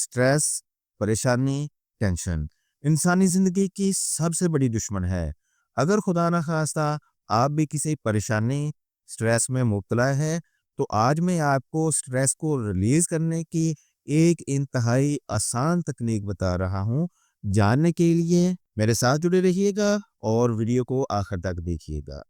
Stress, परेशानी, tension इंसानी ज़िंदगी की सबसे बड़ी दुश्मन है। अगर खुदा न खास्ता आप भी किसी परेशानी, स्ट्रेस में मुब्तला है, तो आज मैं आपको स्ट्रेस को रिलीज़ करने की एक इंतहाई आसान तकनीक बता रहा हूँ। जानने के लिए मेरे साथ जुड़े रहिएगा और वीडियो को आखिर तक देखिएगा।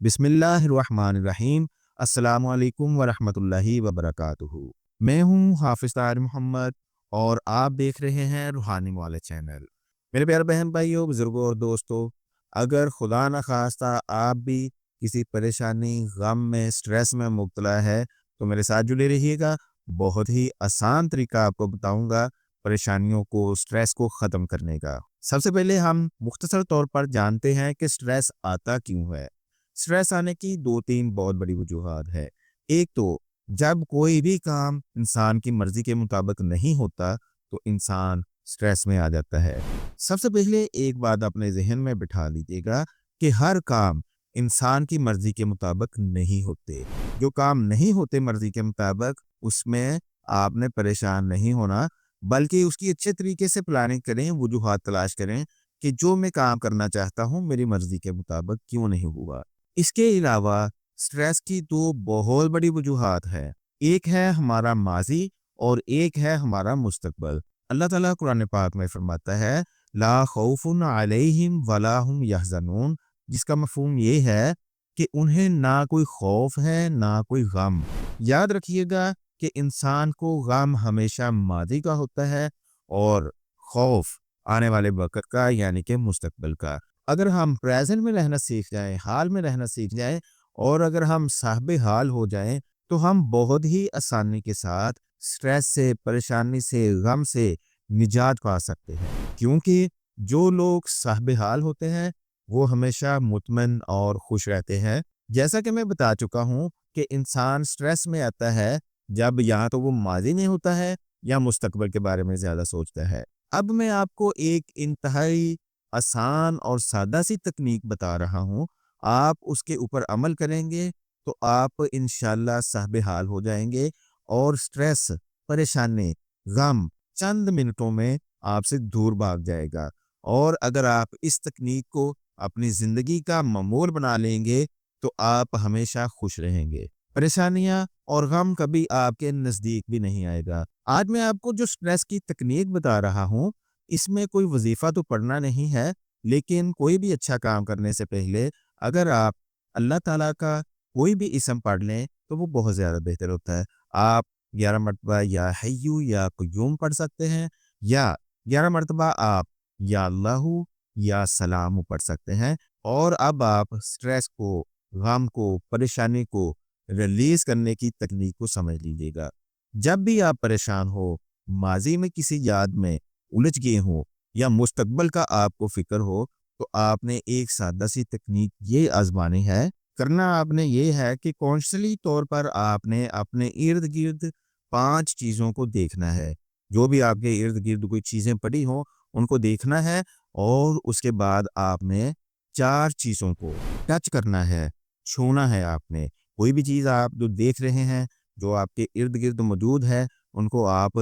बिस्मिल्लाहिर्रहमानिर्रहीम। अस्सलामु अलैकुम वरहमतुल्लाहि वबरकातुहू। मैं हूँ हाफिज़ तारिक मोहम्मद और आप देख रहे हैं रूहानी वाले चैनल। मेरे प्यारे बहन भाइयों, बुजुर्गों और दोस्तों, अगर खुदा न खास्ता आप भी किसी परेशानी, गम में, स्ट्रेस में मुब्तला है, तो मेरे साथ जुड़े रहिएगा। बहुत ही आसान तरीका आपको बताऊंगा परेशानियों को, स्ट्रेस को ख़त्म करने का। सबसे पहले हम मुख्तसर तौर पर जानते हैं कि स्ट्रेस आता क्यों है। स्ट्रेस आने की दो तीन बहुत बड़ी वजूहात है। एक तो जब कोई भी काम इंसान की मर्जी के मुताबिक नहीं होता, तो इंसान स्ट्रेस में आ जाता है। सबसे पहले एक बात अपने जहन में बिठा लीजिएगा कि हर काम इंसान की मर्जी के मुताबिक नहीं होते। जो काम नहीं होते मर्जी के मुताबिक, उसमें आपने परेशान नहीं होना, बल्कि उसकी अच्छे तरीके से प्लानिंग करें, वजूहात तलाश करें कि जो मैं काम करना चाहता हूँ मेरी मर्जी के मुताबिक क्यों नहीं हुआ। इसके अलावा स्ट्रेस की दो बहुत बड़ी वजूहात है। एक है हमारा माजी और एक है हमारा मुस्तकबल। अल्लाह ताला कुरान पाक में फरमाता है, ला खौफुन अलैहिम वला हुम यहज़नून, जिसका मफहूम ये है कि उन्हें ना कोई खौफ है ना कोई गम। याद रखिएगा कि इंसान को गम हमेशा माजी का होता है और खौफ आने वाले वक्त का, यानी कि मुस्तकबल का। अगर हम प्रेजेंट में रहना सीख जाएं, हाल में रहना सीख जाएं, और अगर हम साहिब हाल हो जाएं, तो हम बहुत ही आसानी के साथ स्ट्रेस से, परेशानी से, गम से निजात पा सकते हैं। क्योंकि जो लोग साहिब हाल होते हैं वो हमेशा मुतमइन और खुश रहते हैं। जैसा कि मैं बता चुका हूँ कि इंसान स्ट्रेस में आता है जब या तो वो माजी में होता है या मुस्तकबिल के बारे में ज़्यादा सोचता है। अब मैं आपको एक इंतहाई आसान और सादा सी तकनीक बता रहा हूँ। आप उसके ऊपर अमल करेंगे तो आप इंशाल्लाह साहिब हाल हो जाएंगे और स्ट्रेस, परेशानी, गम चंद मिनटों में आपसे दूर भाग जाएगा। और अगर आप इस तकनीक को अपनी ज़िंदगी का मामूल बना लेंगे, तो आप हमेशा खुश रहेंगे। परेशानियाँ और गम कभी आपके नज़दीक भी नहीं आएगा। आज मैं आपको जो स्ट्रेस की तकनीक बता रहा हूँ, इसमें कोई वजीफ़ा तो पढ़ना नहीं है, लेकिन कोई भी अच्छा काम करने से पहले अगर आप अल्लाह ताला का कोई भी इस्म पढ़ लें, तो वो बहुत ज़्यादा बेहतर होता है। आप 11 मरतबा या हय्यू या क़य्यूम पढ़ सकते हैं, या 11 मरतबा आप या अल्लाहू या सलाम पढ़ सकते हैं। और अब आप स्ट्रेस को, गम को, परेशानी को रिलीज़ करने की तकनीक को समझ लीजिएगा। जब भी आप परेशान हो, माजी में किसी याद में उलझ गए हो या मुस्तकबिल का आपको फ़िक्र हो, तो आपने एक सादा सी तकनीक ये आज़मानी है। करना आपने ये है कि कॉन्शियसली तौर पर आपने अपने इर्द-गिर्द 5 चीज़ों को देखना है। जो भी आपके इर्द-गिर्द कोई चीज़ें पड़ी हों, उनको देखना है और उसके बाद आपने 4 चीज़ों को टच करना है, छूना है आपने। कोई भी चीज़ आप जो देख रहे हैं, जो आपके इर्द-गिर्द मौजूद है, उनको आप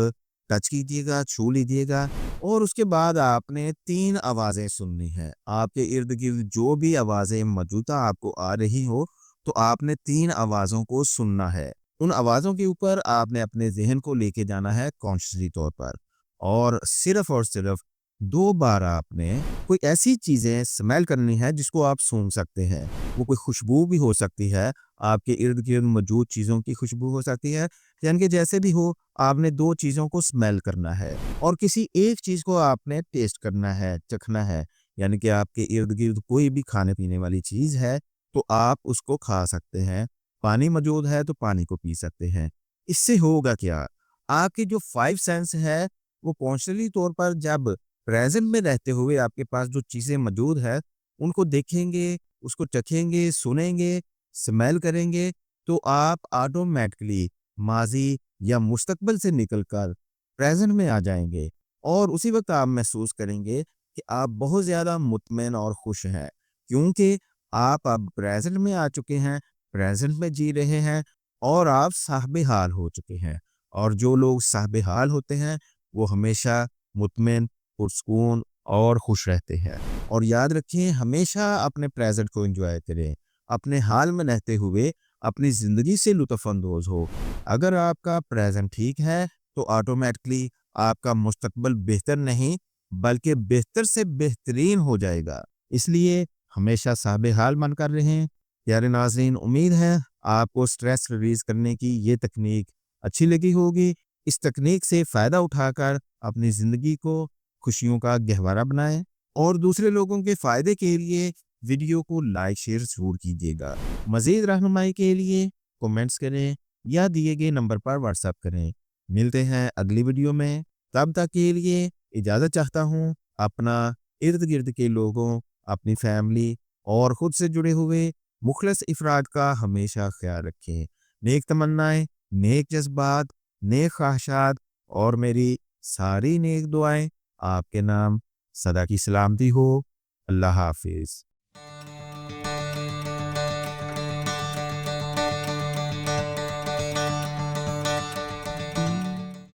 टच कीजिएगा, छू लीजिएगा। और उसके बाद आपने 3 आवाज़ें सुननी हैं। आपके इर्द-गिर्द जो भी आवाज़ें मौजूदा आपको आ रही हो, तो आपने 3 आवाज़ों को सुनना है। उन आवाज़ों के ऊपर आपने अपने ज़हन को लेके जाना है कॉन्शियसली तौर पर, और सिर्फ़ 2 बार आपने कोई ऐसी चीज़ें स्मेल करनी है जिसको आप सूंघ सकते हैं। वो कोई खुशबू भी हो सकती है, आपके इर्द-गिर्द मौजूद चीज़ों की खुशबू हो सकती है, यानी कि जैसे भी हो, आपने 2 चीज़ों को स्मेल करना है और किसी एक चीज़ को आपने टेस्ट करना है, चखना है। यानी कि आपके इर्द-गिर्द कोई भी खाने-पीने वाली चीज़ है, तो आप उसको खा सकते हैं। पानी मौजूद है, तो पानी को पी सकते हैं। इससे होगा क्या? आपके जो 5 सेंस है, वो कॉन्शियसली तौर पर जब प्रेज़ेंट में रहते हुए आपके पास जो चीज़ें मौजूद है, उनको देखेंगे, उसको चखेंगे, सुनेंगे, स्मेल करेंगे, तो आप ऑटोमैटिकली माज़ी या मुस्तकबिल से निकलकर प्रेज़ेंट में आ जाएँगे। और उसी वक़्त आप महसूस करेंगे कि आप बहुत ज़्यादा मुतमईन और खुश हैं, क्योंकि आप अब प्रेज़ेंट में आ चुके हैं, प्रेज़ेंट में जी रहे हैं اور آپ صاحب حال ہو چکے ہیں۔ اور جو لوگ صاحب حال ہوتے ہیں وہ ہمیشہ مطمئن، پرسکون اور خوش رہتے ہیں۔ اور یاد رکھیں، ہمیشہ اپنے پریزنٹ کو انجوائے کریں، اپنے حال میں رہتے ہوئے اپنی زندگی سے لطف اندوز ہو۔ اگر آپ کا پریزنٹ ٹھیک ہے تو آٹومیٹکلی آپ کا مستقبل بہتر نہیں بلکہ بہتر سے بہترین ہو جائے گا۔ اس لیے ہمیشہ صاحب حال بن کر رہیں۔ پیارے ناظرین، امید ہے آپ کو سٹریس ریلیز کرنے کی یہ تکنیک اچھی لگی ہوگی۔ اس تکنیک سے فائدہ اٹھا کر اپنی زندگی کو خوشیوں کا گہوارہ بنائیں اور دوسرے لوگوں کے فائدے کے لیے ویڈیو کو لائک شیئر ضرور کیجیے گا۔ مزید رہنمائی کے لیے کومنٹس کریں یا دیے گئے نمبر پر واٹس ایپ کریں۔ ملتے ہیں اگلی ویڈیو میں، تب تک کے لیے اجازت چاہتا ہوں۔ اپنا ارد گرد کے لوگوں، اپنی فیملی اور خود سے جڑے ہوئے مخلص افراد کا ہمیشہ خیال رکھیں۔ نیک تمنائیں، نیک جذبات، نیک خواہشات اور میری ساری نیک دعائیں آپ کے نام سدا کی سلامتی ہو۔ اللہ حافظ۔